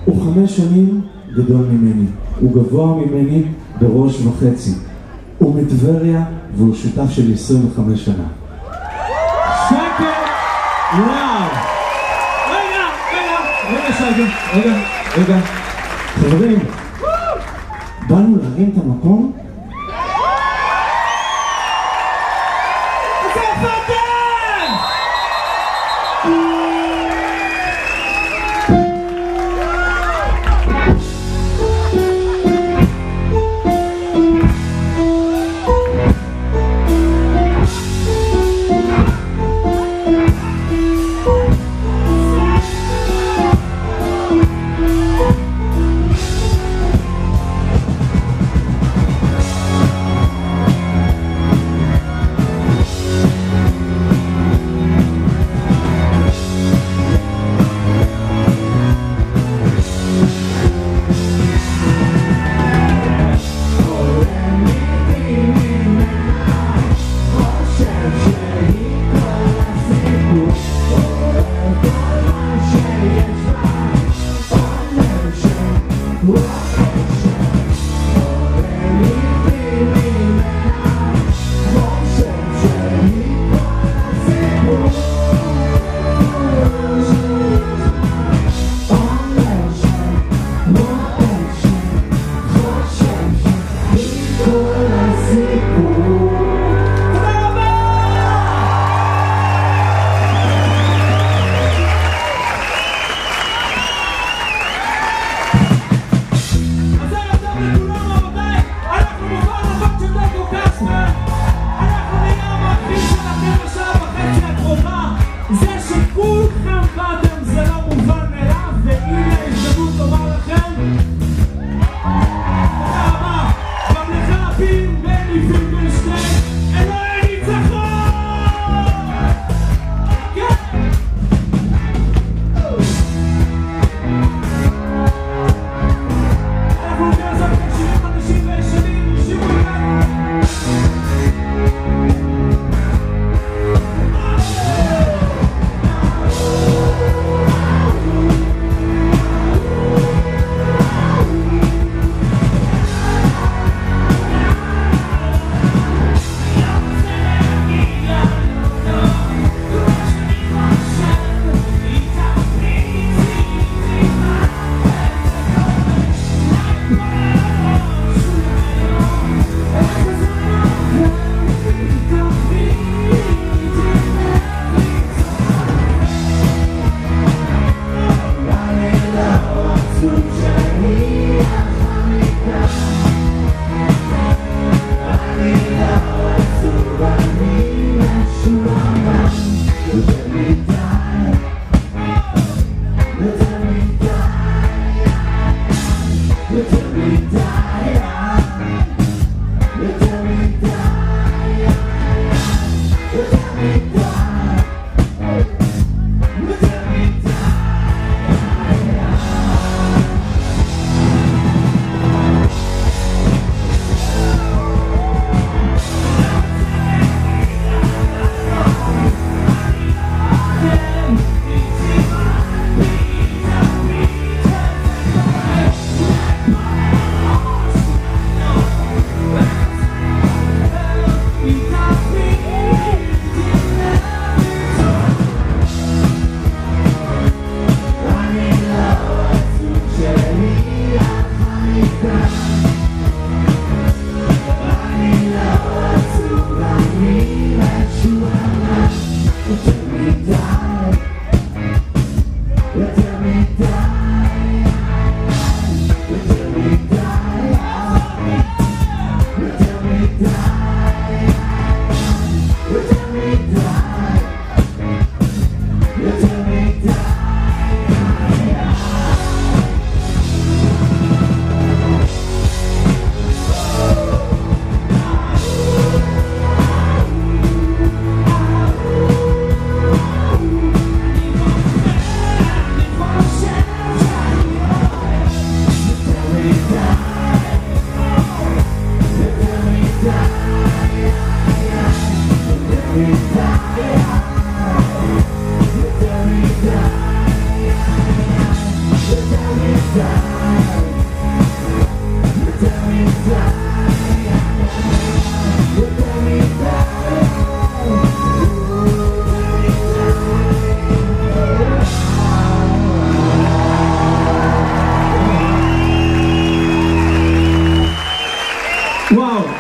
הוא 5 שנים גדול ממני, הוא גבוה ממני בראש וחצי, הוא מטבריה והוא שותף של 25 שנה. שקט! וואו! רגע, חברים, באנו להרים את המקום? זה פאטן!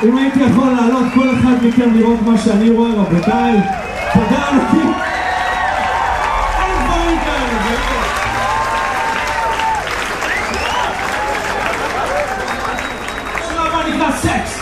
אם הייתי יכול לעלות כל אחד מכם לראות מה שאני רואה, רבותיי, תודה ענקית. אין דברים כאלה, באמת. השיר הבא נקרא סקס.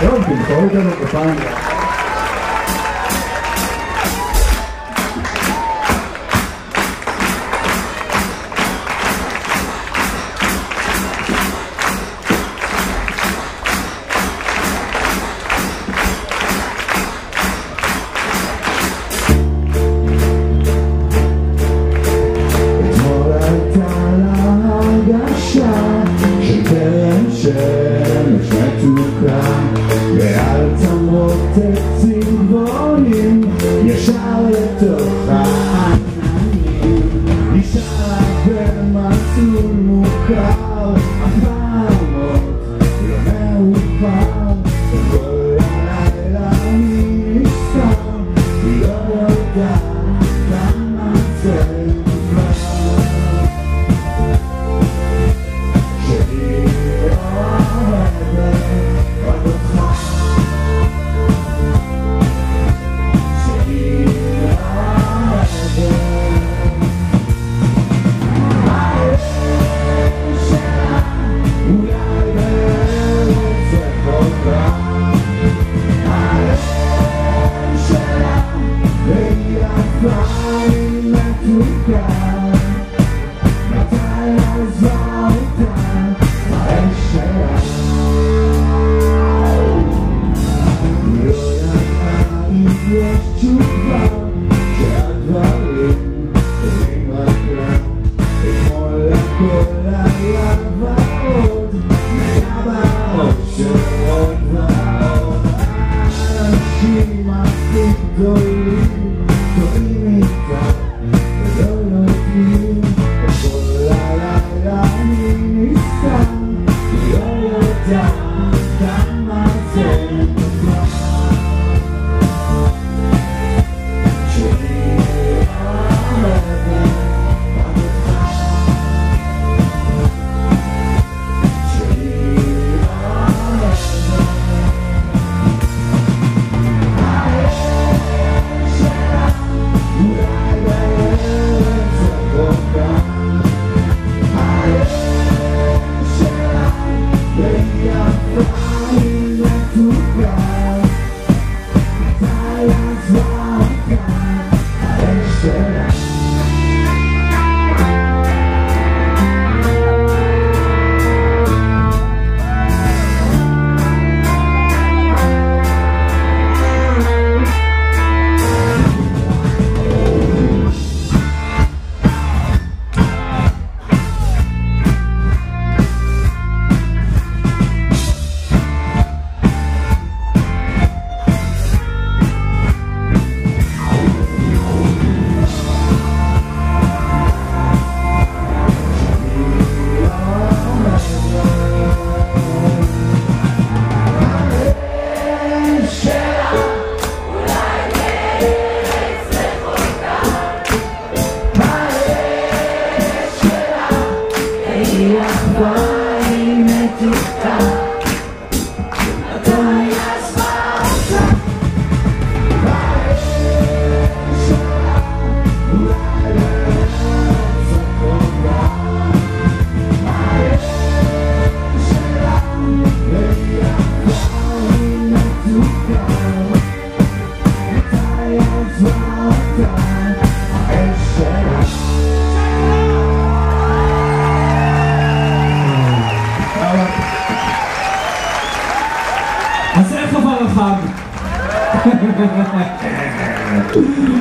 טוב, תמחור איתנו כפיים.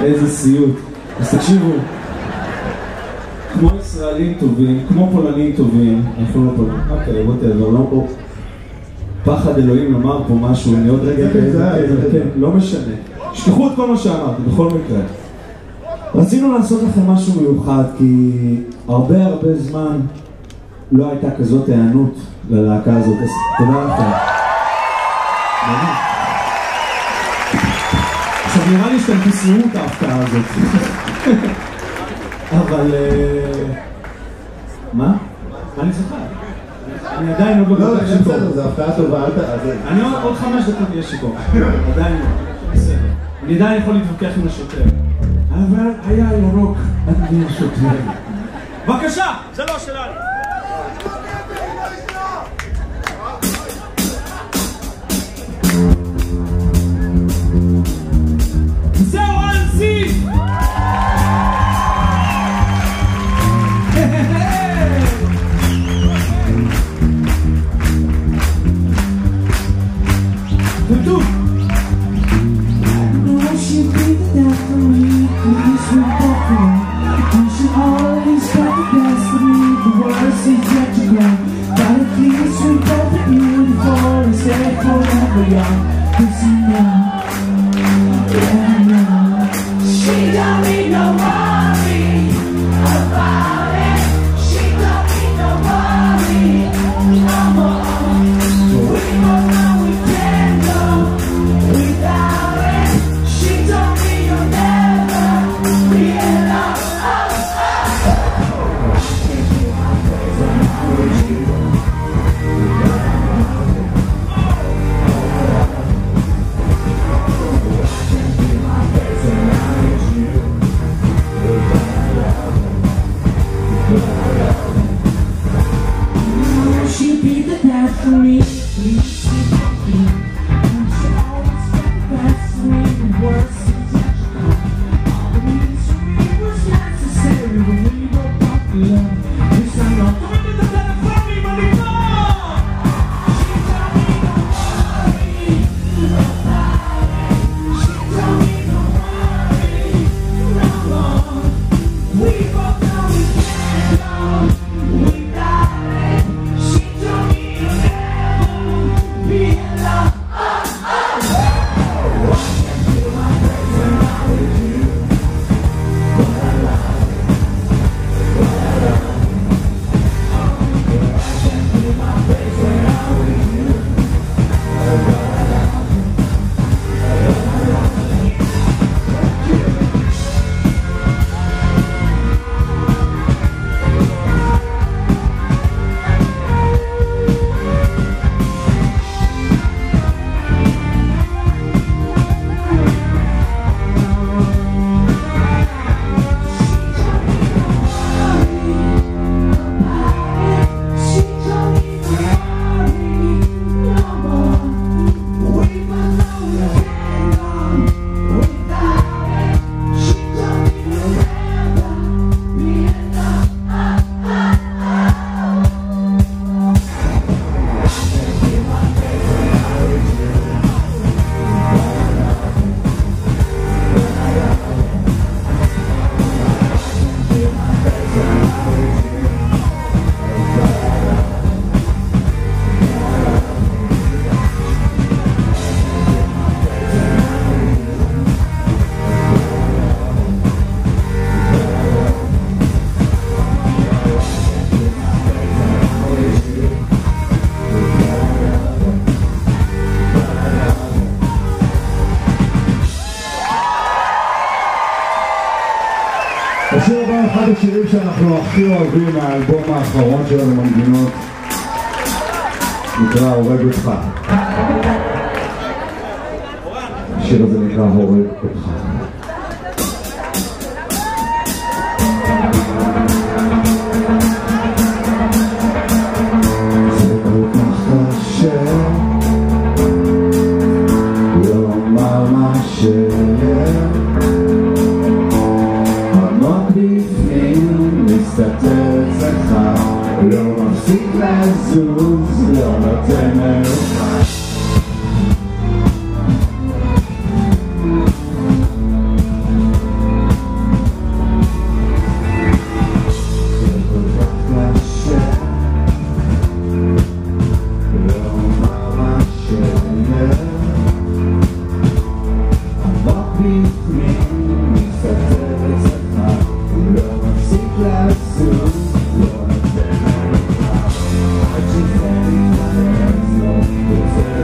איזה סיוט. אז תקשיבו, כמו ישראלים טובים, כמו פולנים טובים, אנחנו לא פולנים, אוקיי, ווטאבר, לא פה פחד אלוהים לומר פה משהו, אני עוד רגע לא משנה. שכחו את כל מה שאמרתי, בכל מקרה. רצינו לעשות לכם משהו מיוחד, כי הרבה זמן לא הייתה כזאת הענות ללהקה הזאת, אז תודה לכם. עכשיו נראה לי שאתם תסיימו את ההפתעה הזאת. אבל... מה? אני זוכר. אני עדיין עוד לא בטח שיכור. לא, זה הפתעה טובה, אני עוד 5 דקות יהיה שיכור. עדיין לא. בסדר. אני עדיין יכול להתווכח עם השוטר. אבל היה ירוק עד בלי השוטר. בבקשה! זה לא שלנו! she'll be the dad for me. Please, she always got the best for me. The worst is that all the needs for me was necessary when we were popular. This time not coming to the better for me, but it's all. She told me don't worry about it. She told me don't worry no more. We both know we can't go without it. She told me you'll never be alone. Walking through my place when I'm with you. But I love it. But I love it. Walking through my place when I'm with you. But I love השיר הבא אחד השירים שאנחנו הכי אוהבים מהאלבום האחרון שלנו מנגינות, נקרא הורג אותך. השיר הזה נקרא הורג אותך. זה כל כך קשה לומר מה מסתתר אצלך, לא מפסיק לזוז, לא נותן מרוחק. זה כל כך קשה לומר מה עמוק בפנים מסתתר אצלך, לא מפסיק לזוז, לא נותן מרוחק. עד שזה מתפרץ, לא מתפרץ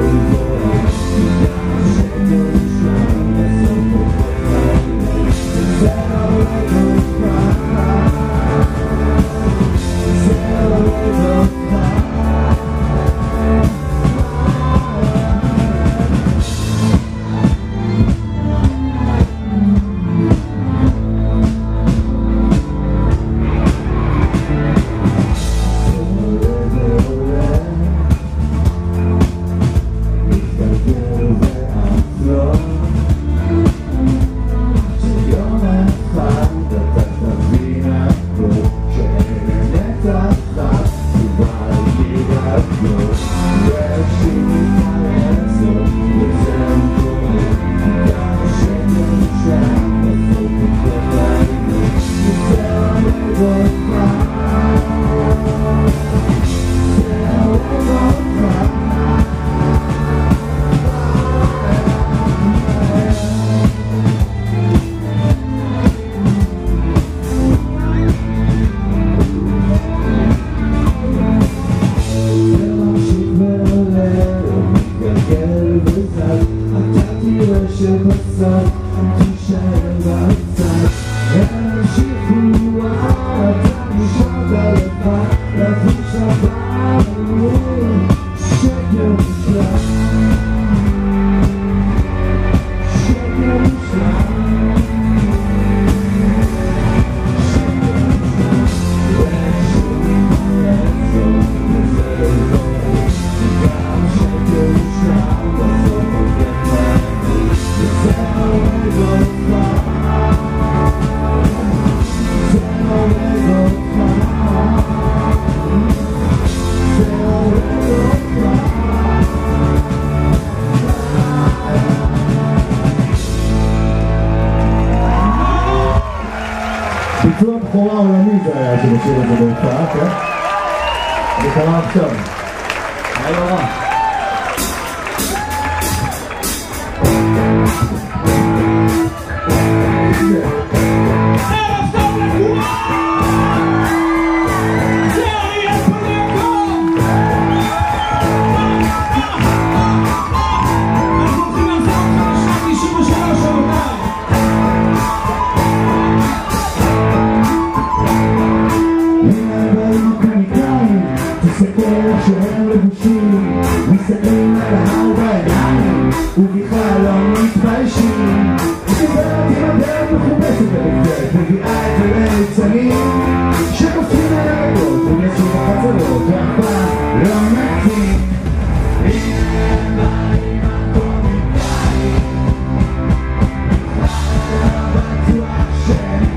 ביצוע בכורה עולמי זה היה שבשיר הזה בהופעה, כן? זה קרה עכשיו. היה לא רע. שהם לבושים, מסתכלים על ההר בעיניים ובכלל לא מתביישים. דיברת עם הדרך מחובשת ולפתת, מביאה את הליצנים שקופים על הרגות ומייצאים בחצרות ואף פעם לא מתים. הנה באים הקומיקאים, לא בטוח שנצחק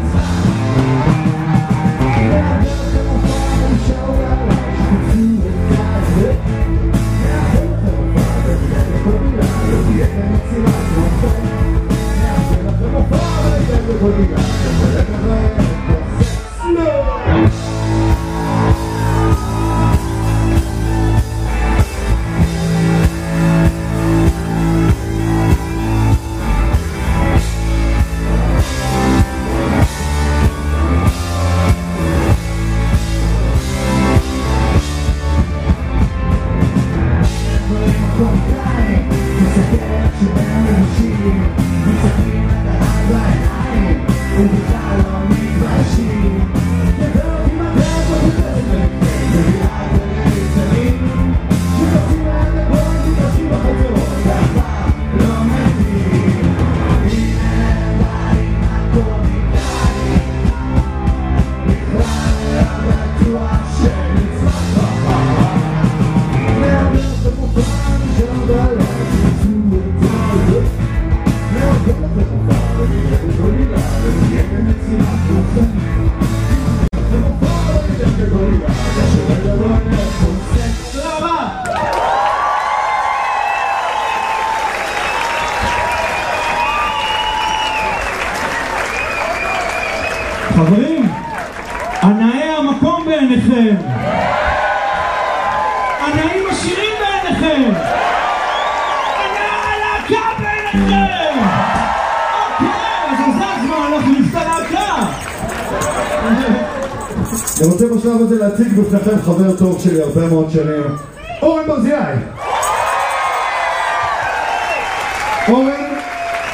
חברים, הנאי המקום בעיניכם, הנאים השירים בעיניכם, הנאי הלהקה בעיניכם. אוקיי, אז זה הזמן להכניס את הלהקה. אני רוצה בשלב הזה להציג בפניכם חבר טוב שלי הרבה מאוד שנים, אורן ברזילי. אורן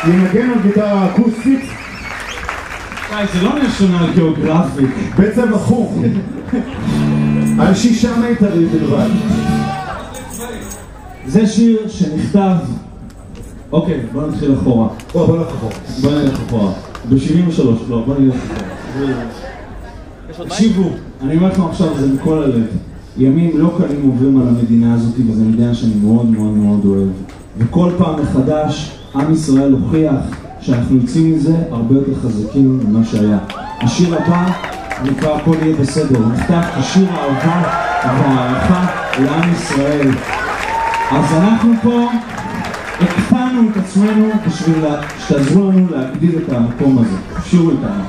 ינגן על גיטרה אקוסטית. זה לא נשיונל גיאוגרפי. בעצם הפוך. על 6 מיתרים בלבד. זה שיר שנכתב... אוקיי, בוא נתחיל אחורה. בוא נלך אחורה. בוא נלך אחורה. ב-73, לא, בוא נלך אחורה. תקשיבו, אני אומר לכם עכשיו, זה מכל הלב. ימים לא קלים עוברים על המדינה הזאת, וזו מדינה שאני מאוד מאוד מאוד אוהב. וכל פעם מחדש, עם ישראל הוכיח שאנחנו יוצאים מזה הרבה יותר חזקים ממה שהיה. השיר הבא נקרא הכל יהיה בסדר, הוא נכתב כשיר האהבה והערכה לעם ישראל. אז אנחנו פה הקפנו את עצמנו בשביל שתעזרו לנו להגדיל את המקום הזה. שירו איתנו.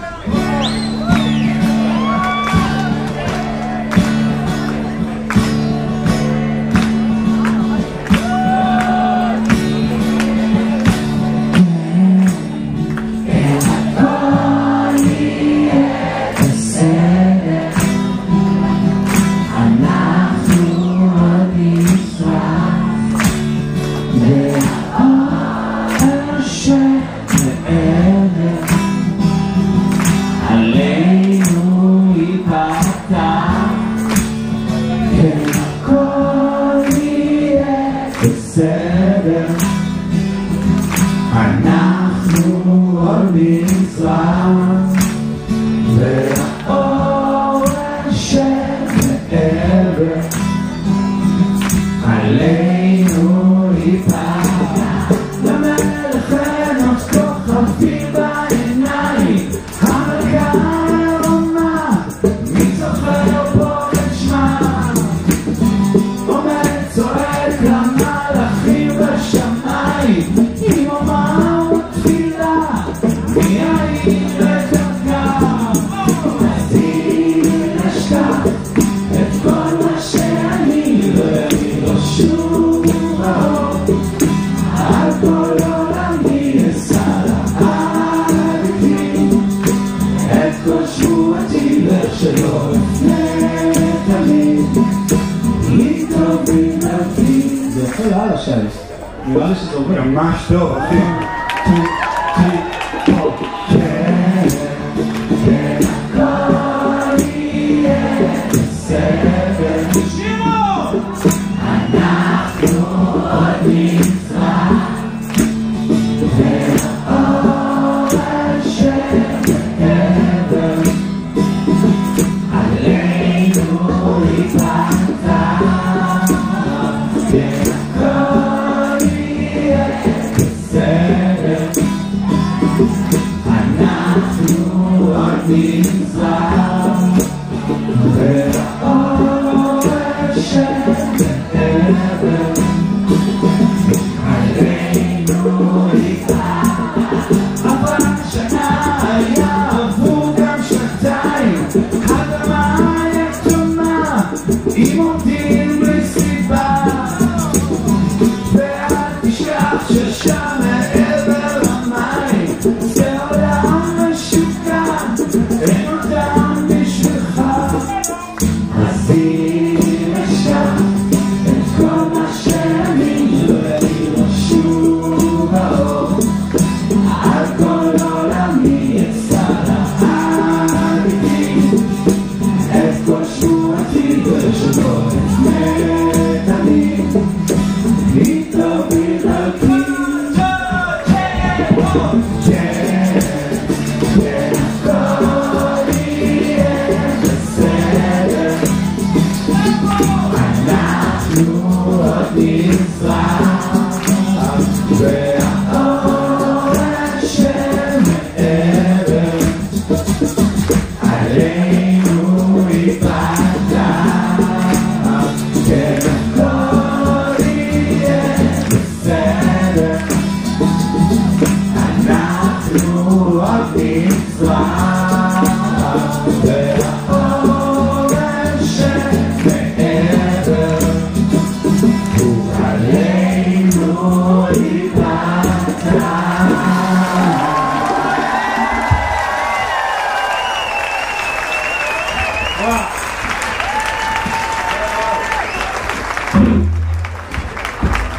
זה יפה לאללה שייס. נראה לי שזה עובד. ממש טוב, אחי.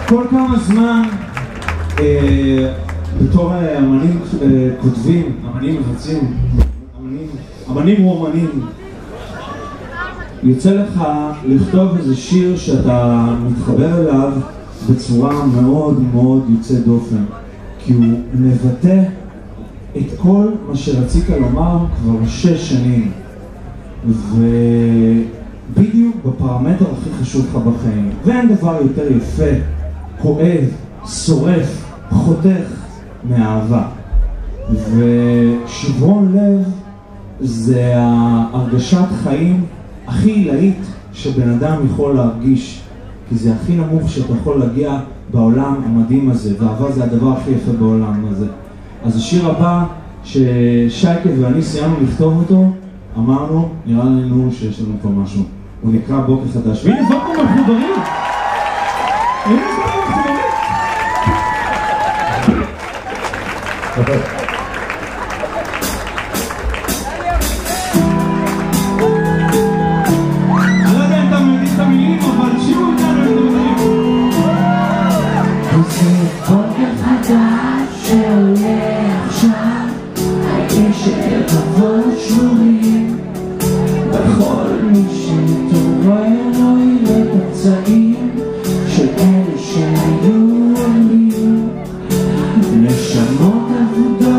כל כמה זמן בתור אמנים כותבים, אמנים מבצעים, אמנים רומנים, יוצא לך לכתוב איזה שיר שאתה מתחבר אליו בצורה מאוד מאוד יוצא דופן, כי הוא מבטא את כל מה שרצית לומר כבר 6 שנים, ובדיוק בפרמטר הכי חשוב לך בחיים. ואין דבר יותר יפה, כואב, שורף, חותך מאהבה. ושברון לב זה הרגשת חיים הכי עילאית שבן אדם יכול להרגיש, כי זה הכי נמוך שאתה יכול להגיע בעולם המדהים הזה, ואהבה זה הדבר הכי יפה בעולם הזה. אז השיר הבא ששייקה ואני סיימנו לכתוב אותו, אמרנו, נראה לנו שיש לנו פה משהו. הוא נקרא בוקר חדש. והנה זאת פה מחוברים! הנה זאת פה מחוברים! אני לא יודע אם אתה מבין את המילים, אבל שירו איתנו את המילים. זה בוקר חדש שעולה עכשיו, האש הלבבות שמורים, בכל מי שמתעורר לא יראה פצעים של אלה שהיו עולים, נשמות אבודות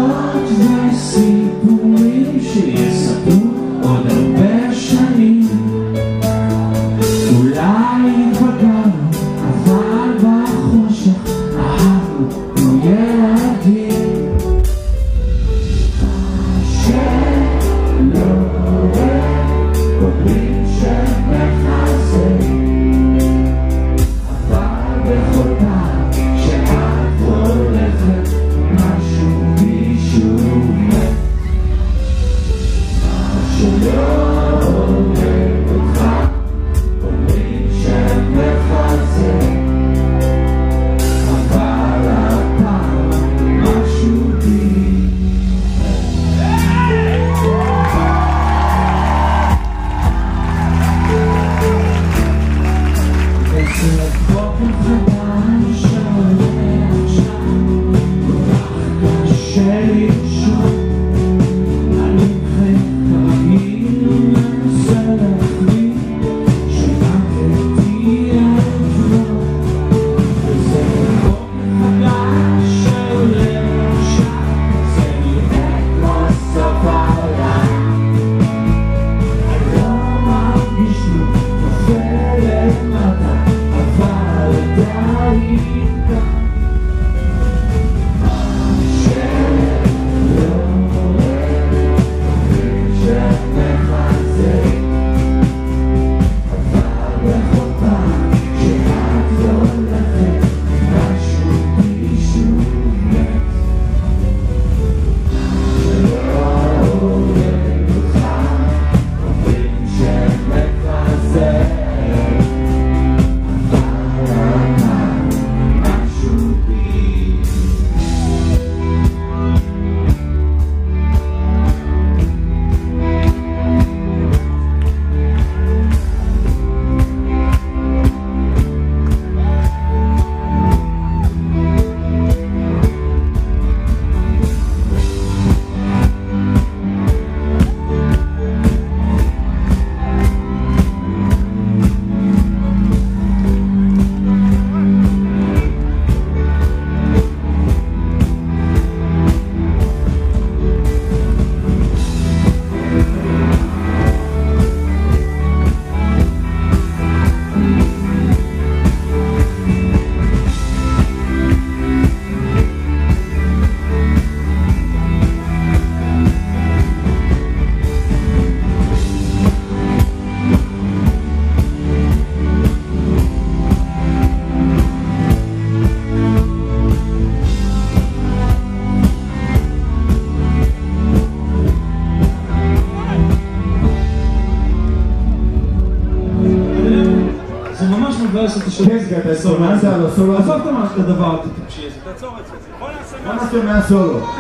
כן, אתה סולנת על הסולו. עזוב את הדבר הטיפשי הזה, תעצור את זה. בוא נעשה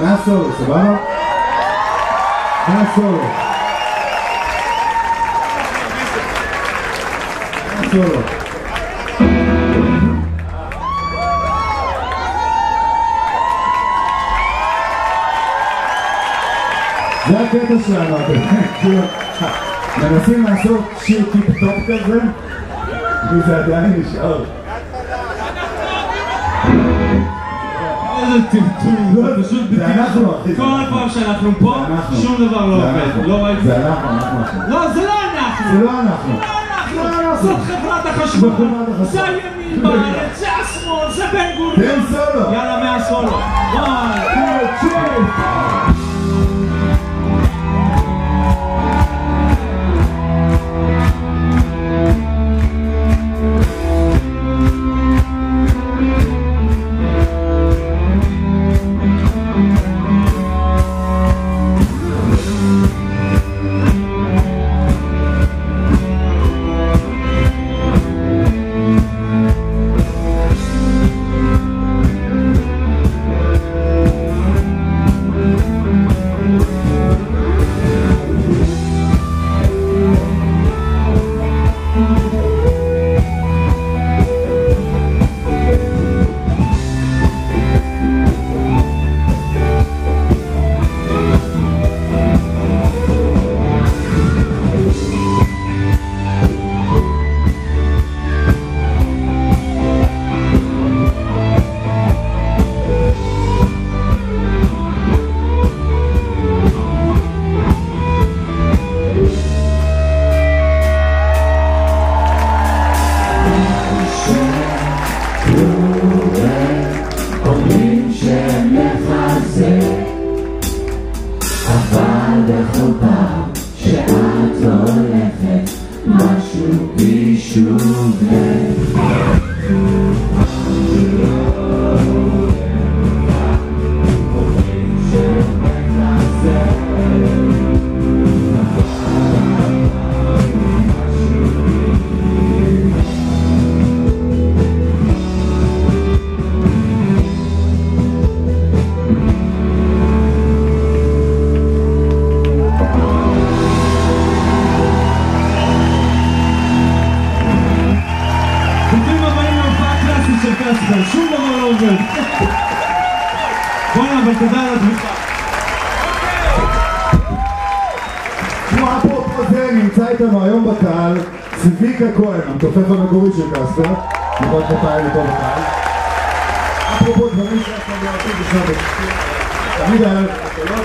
מהסולו, סבבה? מהסולו. זה הקטע שלנו, מנסים לעשות שיר טיפ-טופ כזה וזה עדיין נשאר. איזה טמטום, זה פשוט זה אנחנו אחי. כל פעם שאנחנו פה, שום דבר לא עובד. זה אנחנו. לא, זה לא אנחנו. זה לא אנחנו. זאת חברת החשמל, זה הימין בארץ, זה השמאל, זה בן גוריון. תן סולו. יאללה, מהסולו. Thank you. של קספר, שום דבר לא עובד. בואו אבל תודה על התמיכה. כמו אפרופו זה, נמצא איתנו היום בקהל צביקה כהן, המתופף המקורי של קספר, לראות כפיים לטוב בקהל. אפרופו דברים שאתם יועצים בשנות ה-90, תמיד היה לנו קולות.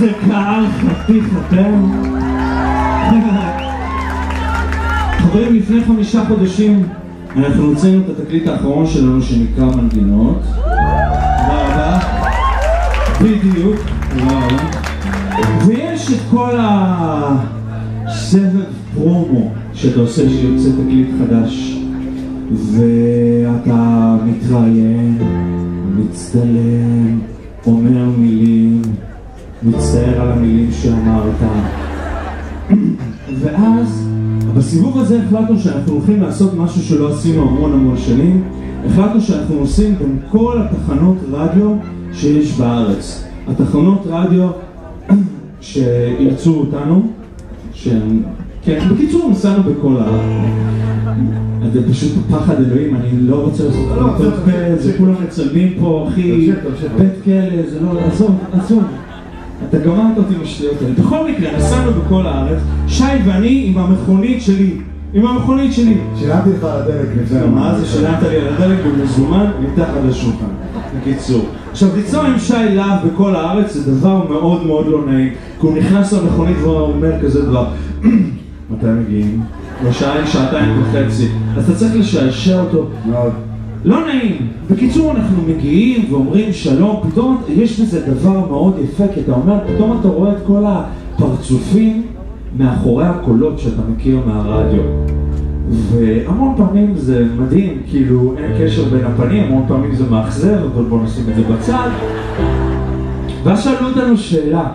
איזה קהל חתיך אתם. חברים, לפני 5 חודשים אנחנו הוצאנו את התקליט האחרון שלנו שנקרא מנגינות. תודה רבה. בדיוק, תודה רבה. ויש את כל הסבב פרומו כמו שאתה עושה שיוצא תקליט חדש ואתה מתראיין, מצטלם, אומר מילים, מצטער על המילים שאמרת. ואז בסיבוב הזה החלטנו שאנחנו הולכים לעשות משהו שלא עשינו המון שנים. החלטנו שאנחנו עושים בין כל התחנות רדיו שיש בארץ. התחנות רדיו שירצו אותנו, כן, בקיצור נסענו בכל הארץ. זה פשוט פחד אלוהים, אני לא רוצה לעשות את זה, זה כולם מצלמים פה, אחי, בית כלא, זה לא, עזוב. אתה גמרת אותי משטויות האלה. בכל מקרה, נסענו בכל הארץ, שי ואני עם המכונית שלי. שילמתי לך על הדלק לפני. מה זה שילמת לי על הדלק במזומן מתחת לשולחן. בקיצור. עכשיו, ליצור עם שי להב בכל הארץ זה דבר מאוד מאוד לא נעים. כי הוא נכנס למכונית והוא אומר כזה דבר. מתי מגיעים? שעתיים וחצי. אז אתה צריך לשעשע אותו. מאוד. לא נעים. בקיצור, אנחנו מגיעים ואומרים שלום, פתאום יש בזה דבר מאוד יפה, כי אתה אומר, פתאום אתה רואה את כל הפרצופים מאחורי הקולות שאתה מכיר מהרדיו. והמון פעמים זה מדהים, כאילו אין קשר בין הפנים, המון פעמים זה מאכזב, אבל בואו נשים את זה בצד. ואז שאלו אותנו שאלה,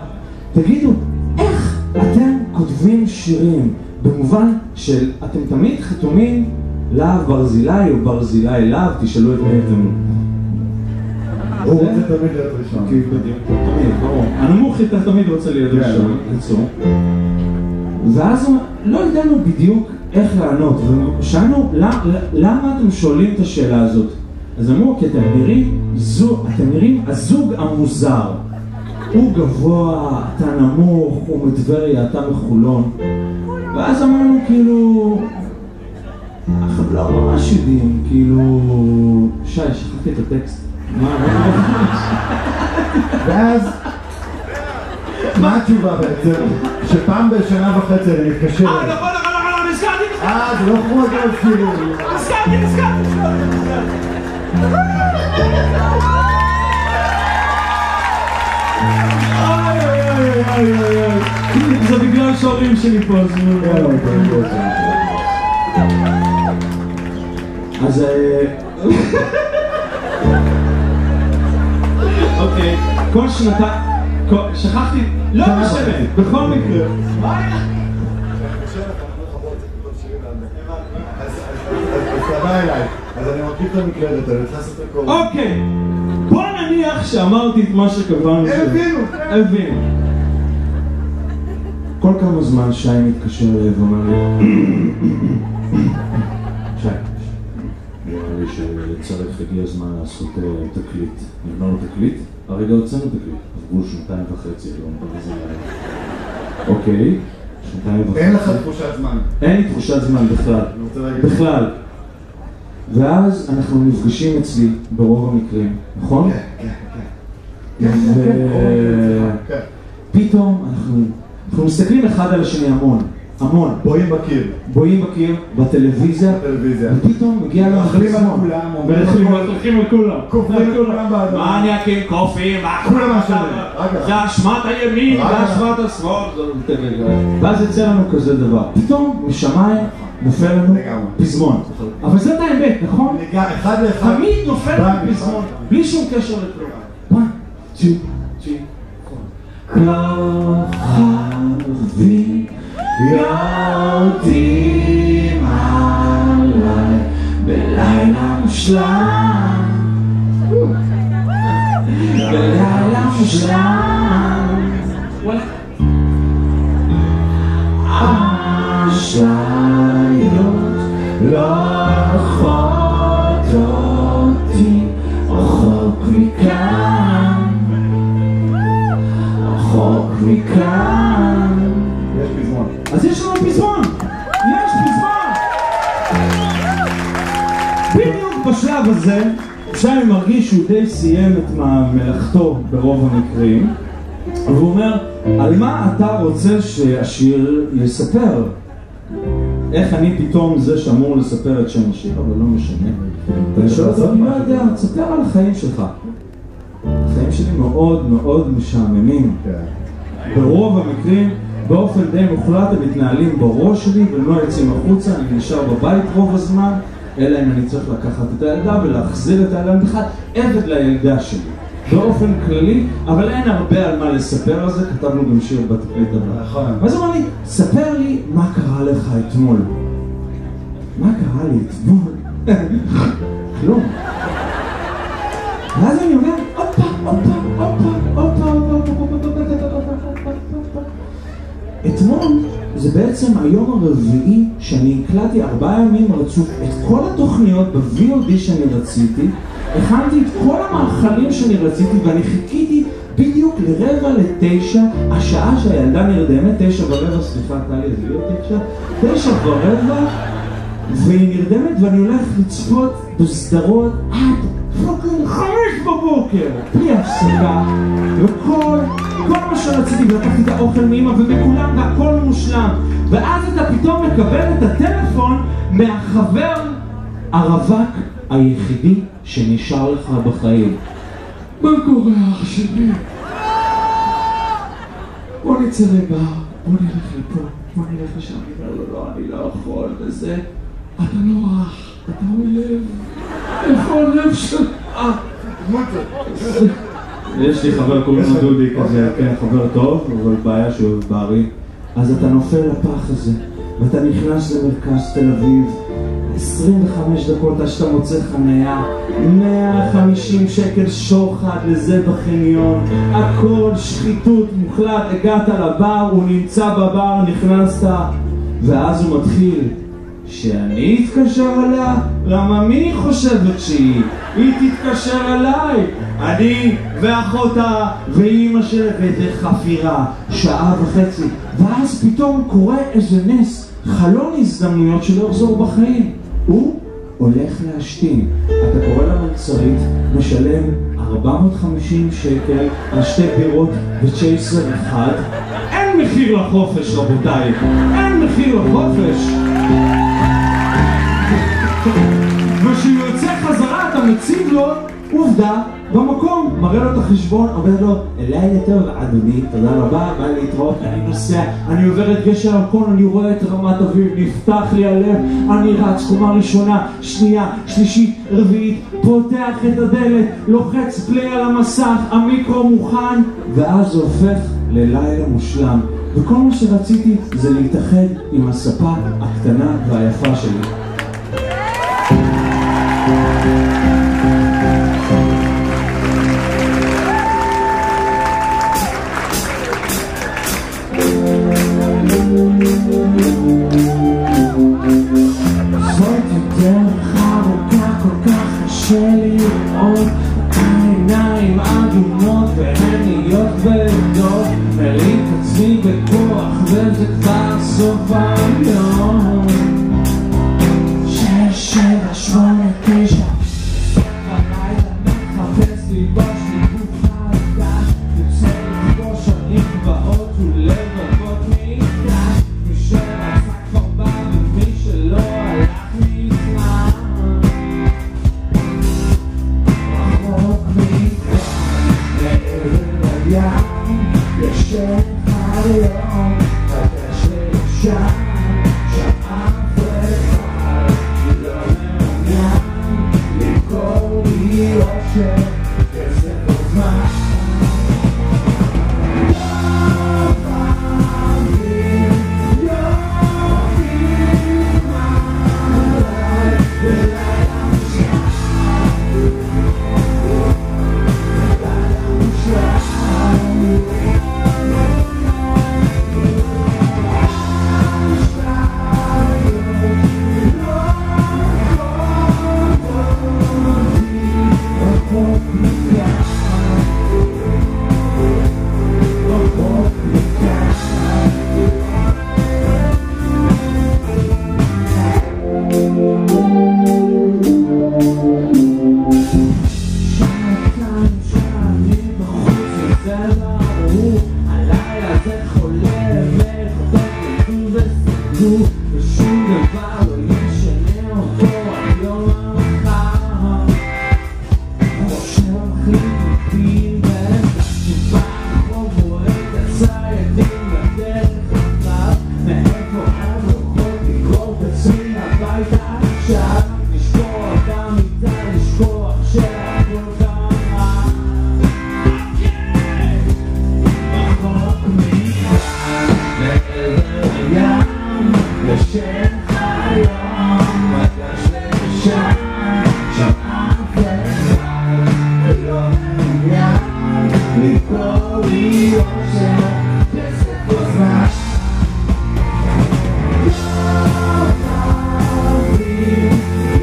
תגידו, איך אתם כותבים שירים? במובן של אתם תמיד חתומים להב ברזילי או ברזילי להב, תשאלו את מי אתם. הוא רוצה תמיד להיות ראשון. תמיד, ברור. הנמוך איתה תמיד רוצה להיות ראשון, לצור. ואז לא ידענו בדיוק איך לענות, ושאלנו למה אתם שואלים את השאלה הזאת? אז אמרו, כי אתם נראים הזוג המוזר. הוא גבוה, אתה נמוך, הוא מטבריה, אתה מחולון. ואז אמרנו כאילו, אנחנו לא ממש יודעים, כאילו, שי, שכחתי את הטקסט. ואז, מה התשובה בעצם? שפעם בשנה וחצי אני מתקשר. נכון, נזכרתי. זה לא כמו אגב כאילו. נזכרתי. זה בגלל שההורים שלי פה, אז אוקיי, כל שנתיים, שכחתי, לא משנה, בכל מקרה. מה היה? אז תבא אליי, אז אני מרכיב את המקלדת, אני צריך לעשות את הכל. אוקיי, בוא נניח שאמרתי את מה שקבענו. הבינו. כל כמה זמן שי מתקשר אליי ואומר לי, שי, נראה לי שצריך הגיע הזמן לעשות תקליט. נגמר לו תקליט? הרגע הוצאנו תקליט. עברו 2.5, לא מדבר זה לילה. אוקיי, 2.5. אין לך תחושת זמן. אין לי תחושת זמן בכלל. ואז אנחנו נפגשים אצלי ברוב המקרים, נכון? כן. פתאום אנחנו מסתכלים אחד על השני המון. בואים בקיר, בטלוויזיה, ופתאום מגיע לנו חזמון. מלכים על כולם. מה אני אקים קופים? כולם אשמים. זה אשמת הימין, זה אשמת השמאל. ואז יצא לנו כזה דבר. פתאום משמיים נופל לנו פזמון. אבל זאת האמת, נכון? אחד לאחד. תמיד נופל לנו פזמון, בלי שום קשר לכלום. 1, 2, 3, 4. כוכבים יורדים עליי בלילה מושלם, בלילה מושלם. האשליות לוקחות אותי רחוק מכאן, רחוק מכאן. יש פזמון. אז יש לנו פזמון! יש פזמון! בדיוק בשלב הזה, שי מרגיש שהוא די סיים את מלאכתו ברוב המקרים, והוא אומר, על מה אתה רוצה שהשיר יספר? איך אני פתאום זה שאמור לספר את שם השיר, אבל לא משנה. ואני שואל אותו, אני לא יודע, תספר על החיים שלך. החיים שלי מאוד מאוד משעממים. ברוב המקרים, באופן די מוחלט הם מתנהלים בראש שלי והם לא יוצאים החוצה, אני נשאר בבית רוב הזמן, אלא אם אני צריך לקחת את הילדה ולהחזיר את הילדה, בכלל עבד לילדה שלי. באופן כללי, אבל אין הרבה על מה לספר על זה, כתבנו גם שיר בתקליט הבא. ואז הוא אמר לי, ספר לי מה קרה לך אתמול. מה קרה לי אתמול? כלום. ואז אני אומר, אתמול זה בעצם היום הרביעי שאני הקלטתי 4 ימים רצוף את כל התוכניות ב-VOD שאני רציתי, הכנתי את כל המאכלים שאני רציתי ואני חיכיתי בדיוק ל8:45, השעה שהילדה נרדמת, 9:15, סליחה, טלי, זה להיות 9:15, והיא נרדמת ואני הולך לצפות בסדרות עד פוקינג 5 בבוקר, בלי הפסקה, וכל מה שרציתי, ולקחתי את האוכל מאמא ומכולם והכל מושלם, ואז אתה פתאום מקבל את הטלפון מהחבר הרווק היחידי שנשאר לך בחיים. מה קורה אח שלי? בוא נצא לבר, בוא נלך לפה, בוא נלך לשם. אני אומר לו, לא, אני לא יכול, וזה, אתה לא אח, אתה אוהב. איפה הלב שלך? יש לי חבר קוראים לו דודי כזה, כן, חבר טוב, אבל בעיה שהוא בריא. אז אתה נופל לפח הזה, ואתה נכנס למרכז תל אביב, 25 דקות עד שאתה מוצא חניה, 150 שקל שוחד לזה בחניון, הכל שחיתות מוחלט, הגעת לבר, הוא נמצא בבר, נכנסת, ואז הוא מתחיל, שאני אתקשר אליה? למה מי חושבת שהיא? היא תתקשר אליי, אני ואחותה ואימא שלה, וזה חפירה, 1.5 שעה, ואז פתאום קורה איזה נס, חלון הזדמנויות שלא יחזור בחיים. הוא הולך להשתין. אתה קורא למלצרית, משלם 450 שקל על 2 בירות וצ'ייסר אחד. אין מחיר לחופש, רבותיי. אין מחיר לחופש. וכשהוא יוצא חזרה, אתה מציב לו עובדה במקום, מראה לו את החשבון, אומר לו, לילה טוב, אדוני, תודה רבה, בא להתראות, אני נוסע, אני עובר את גשר הרקון, אני רואה את רמת אביב, נפתח לי הלב, אני רץ, קומה ראשונה, שנייה, שלישית, רביעית, פותח את הדלת, לוחץ פליי על המסך, המיקרו מוכן, ואז זה הופך ללילה מושלם. וכל מה שרציתי זה להתאחד עם הספה הקטנה והיפה שלי. שלי עוד העיניים אדומות ועיניות ודות מריק עצמי בכוח וזה כבר סוף היום 6, 7, 8, 9 בלילה מחפש ליבוש ליבוך חדש יוצא לפגוש על מקוואות ולבבות מקדש מי שרצה כבר בא ומי שלא הלך מזמן ישן היום, חדש לישן, שם אף אחד לא מעוניין למכור לי אושר, כסף וזמן. פוחד רוחות לגרור את עצמי הביתה עכשיו לשכוח במיטה, לשכוח שהכל קרה רחוק מכאן לעבר הים ישן היום מגש לשם שם אף אחד לא מעוניין לקרוא לי אושר כסף אוזניים לא תבין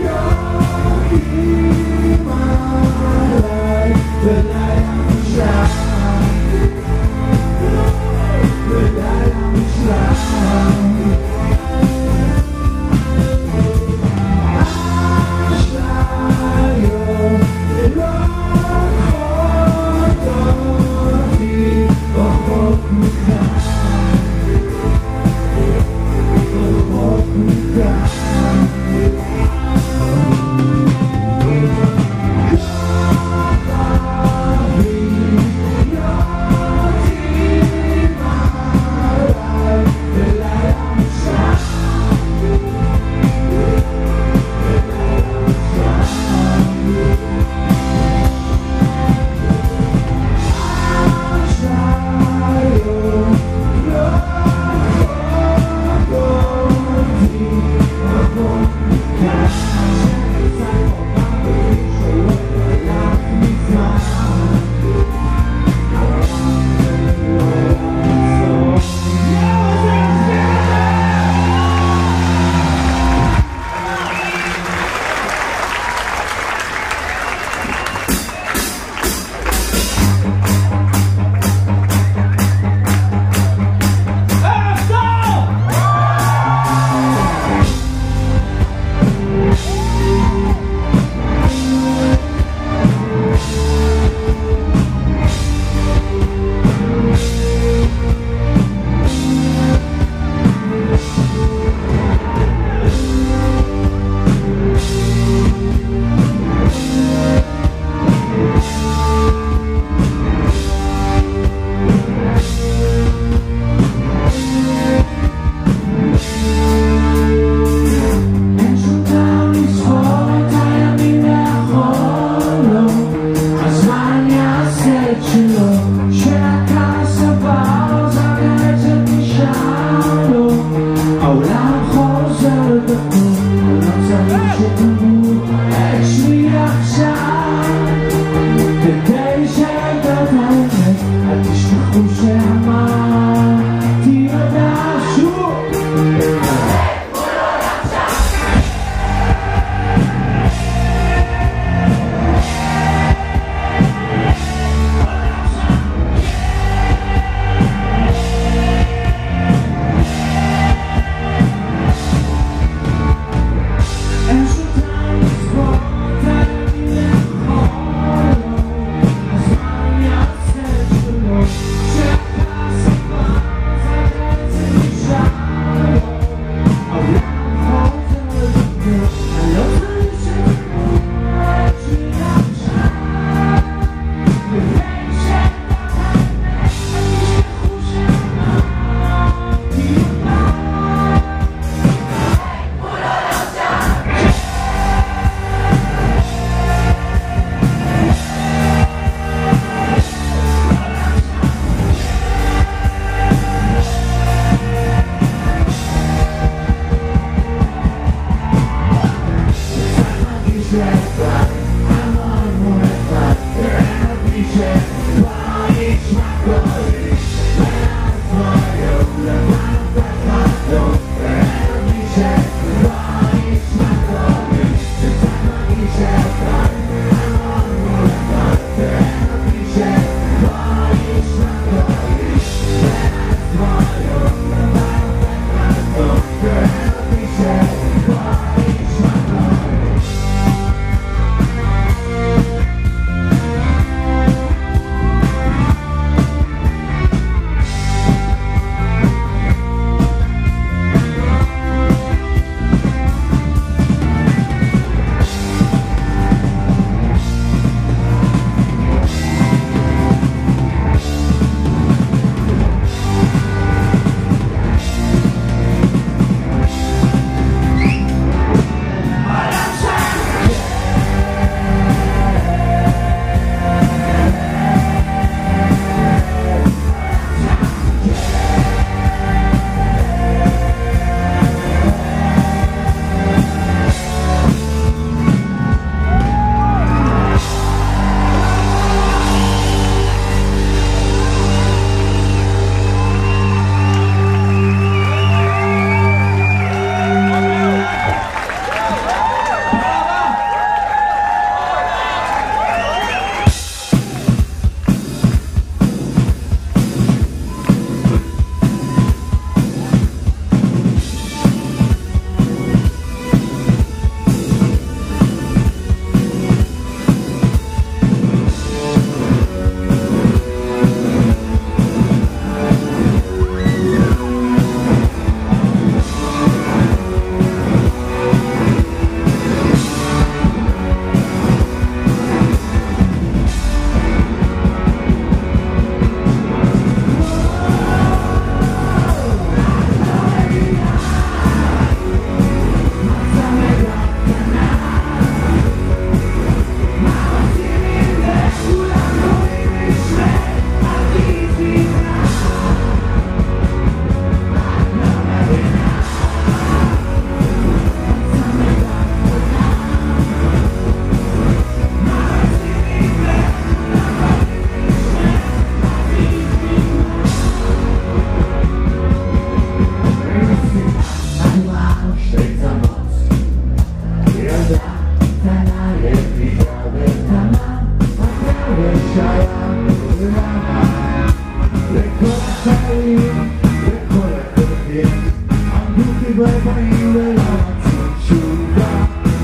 עמדו כברי פנים ולא מצאו תשובה,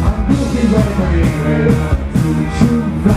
עמדו כברי פנים ולא מצאו תשובה.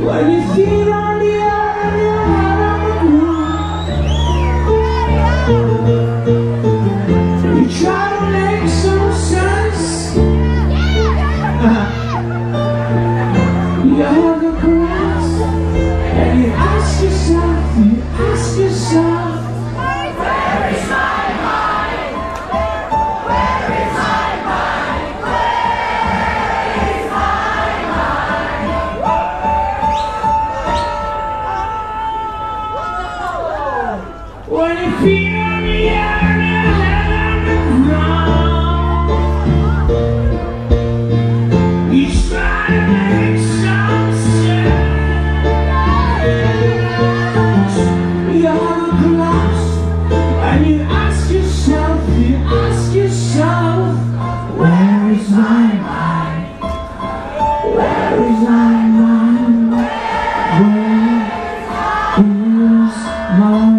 When you feel on the other you try to make some sense. You have a glass and you ask yourself, where is my mind? Where is my mind? Where is my mind? When you feel on the air and your head on the ground, you try to make some sense. You have a glass and you ask yourself, where is my mind? Where is my mind? Where is my mind?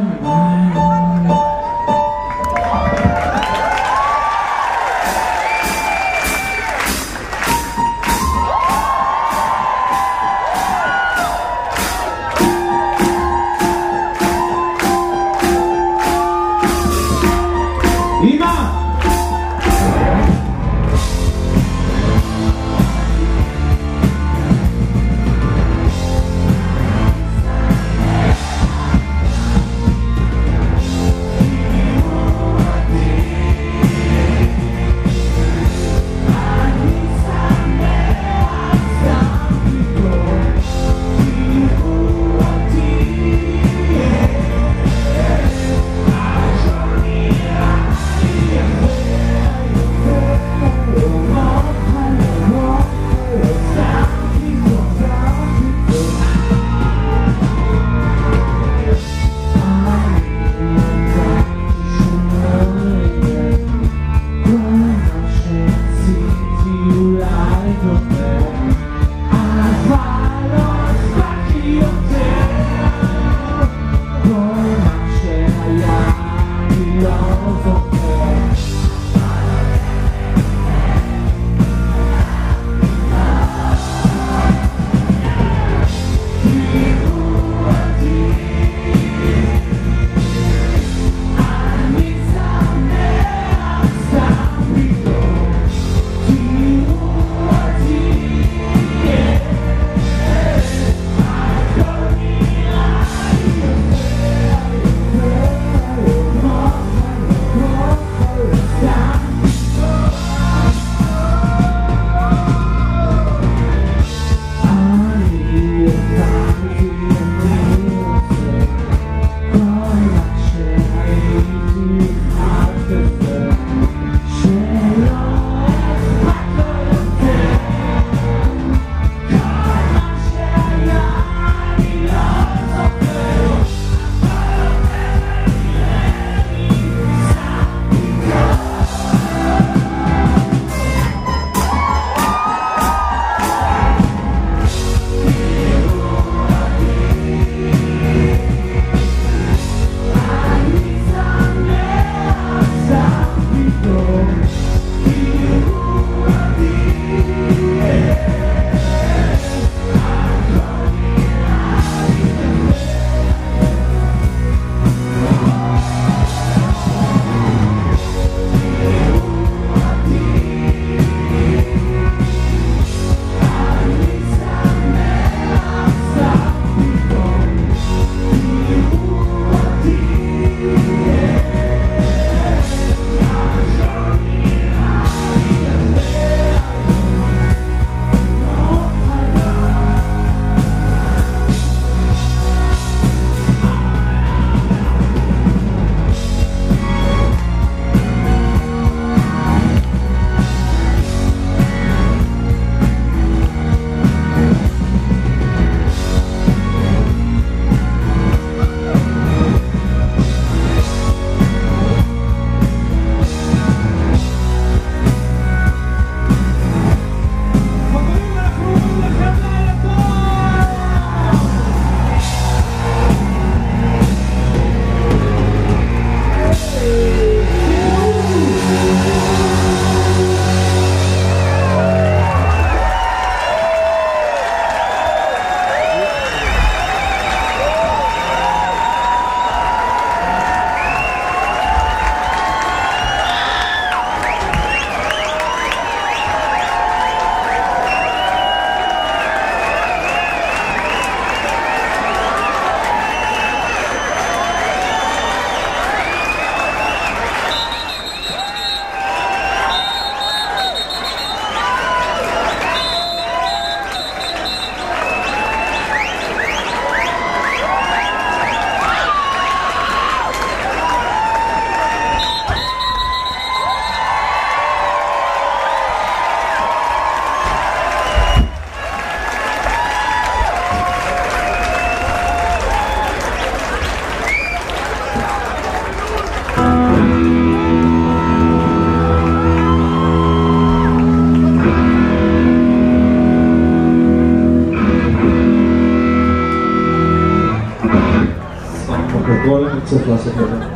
גדול אני צריך לעשות את זה.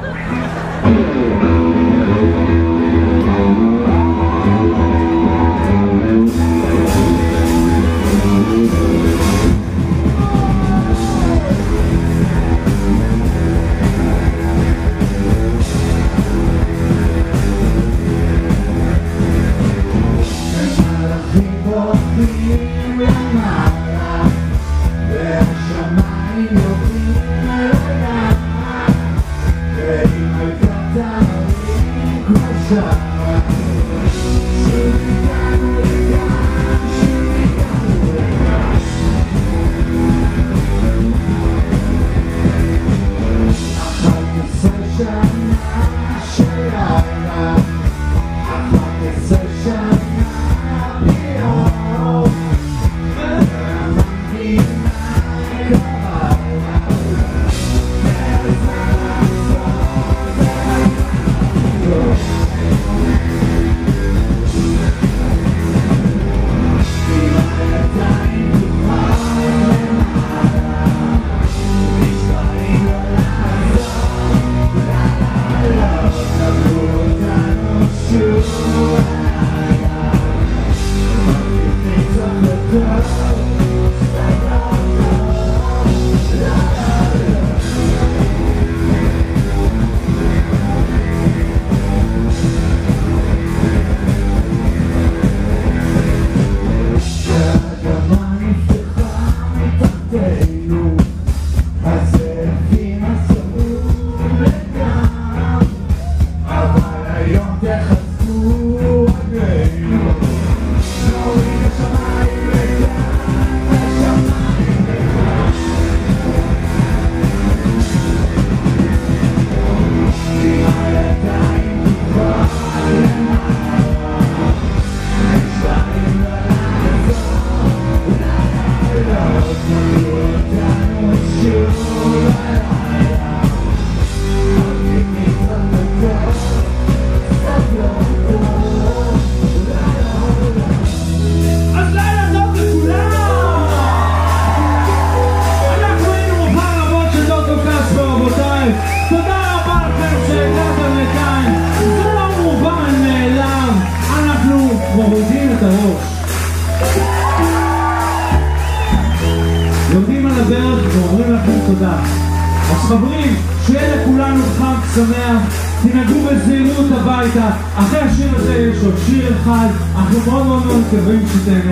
אחרי השיר הזה יש עוד שיר אחד, אנחנו מאוד מאוד מאוד מקווים שאתם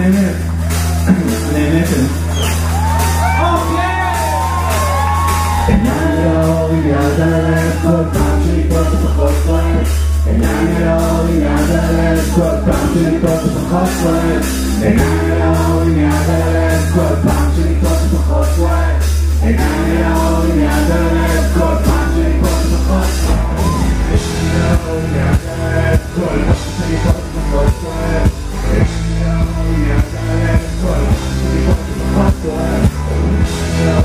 נהנתם. אוקיי! עיניים לאור עם יד על הלב כל פעם שניפות ופחות כואב. עיניים לאור עם יד על הלב כל פעם שניפות ופחות כואב. עיניים לאור עם יד על הלב כל פעם שניפות ופחות כואב. עיניים לאור עם יד על הלב כל פעם שניפות ופחות כואב. עיניים לאור עם יד על הלב כל פעם שניפות ופחות כואב. עיניים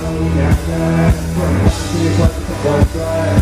לאור עם יד על הלב כל פעם שניפות ופחות כואב.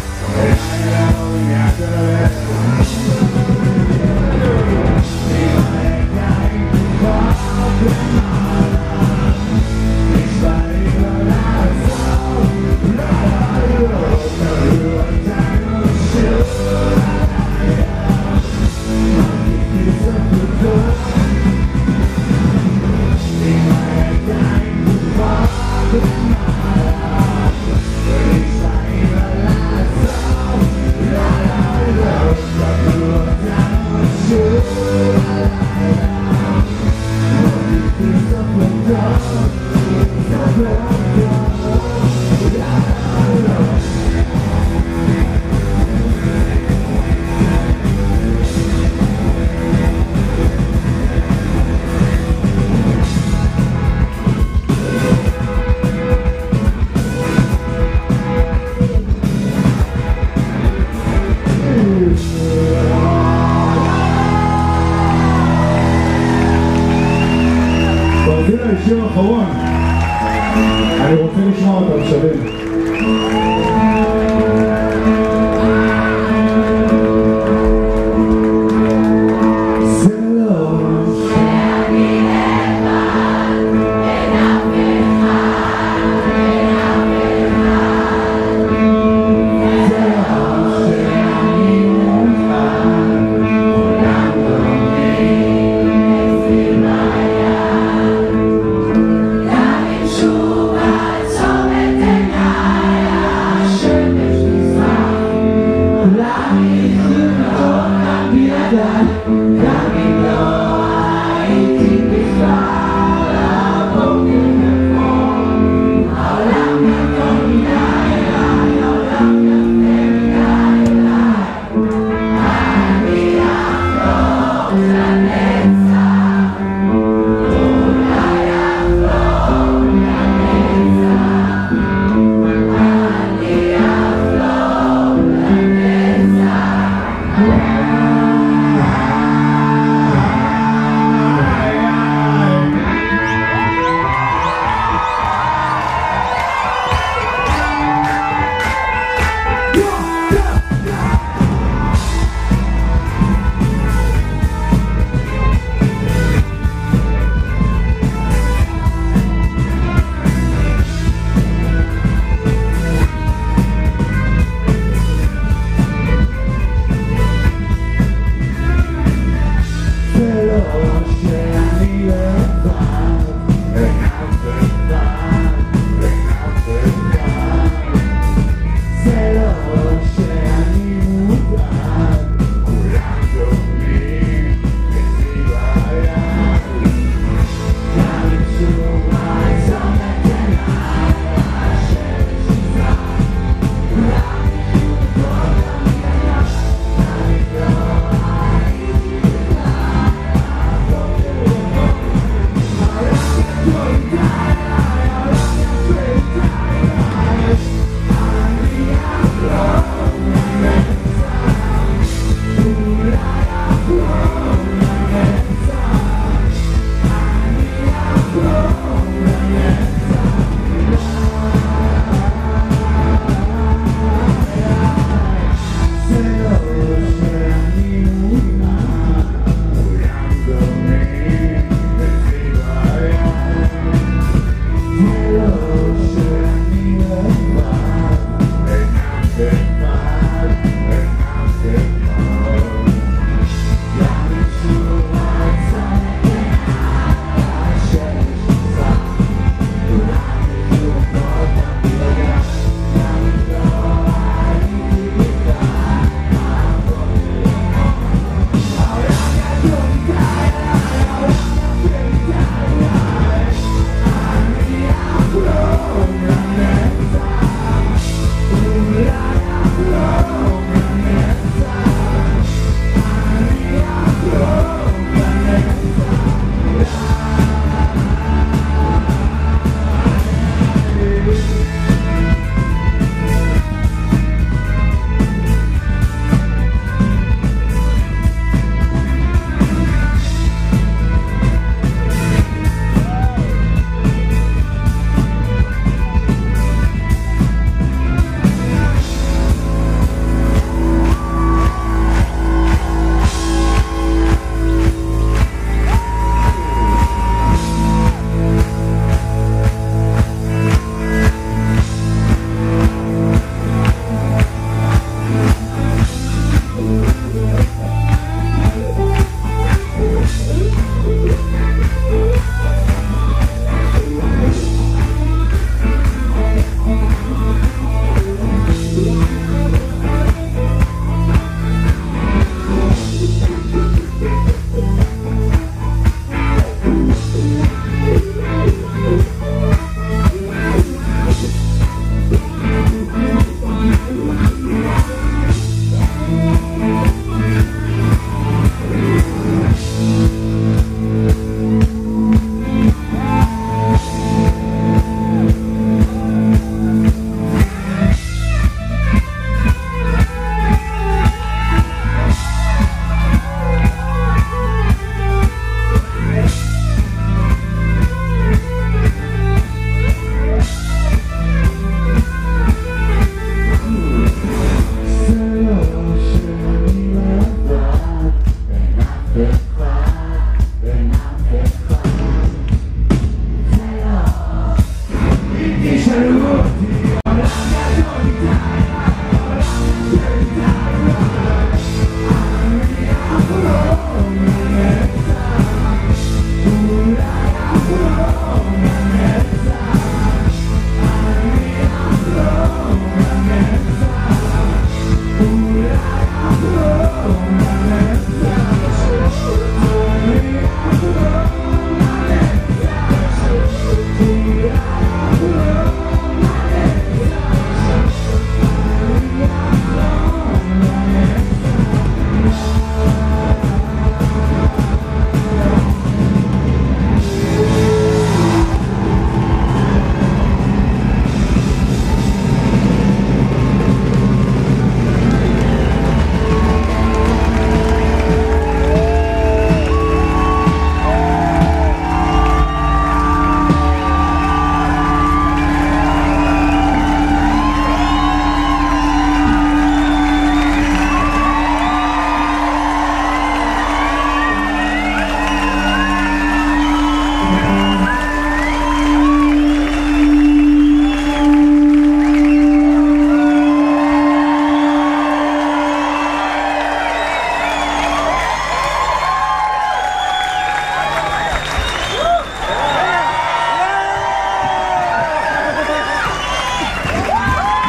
שיר אחרון, אני רוצה לשמוע אותם שווים.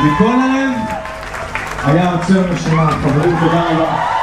מכל הלב, היה עוצר נשימה. חברים, תודה רבה.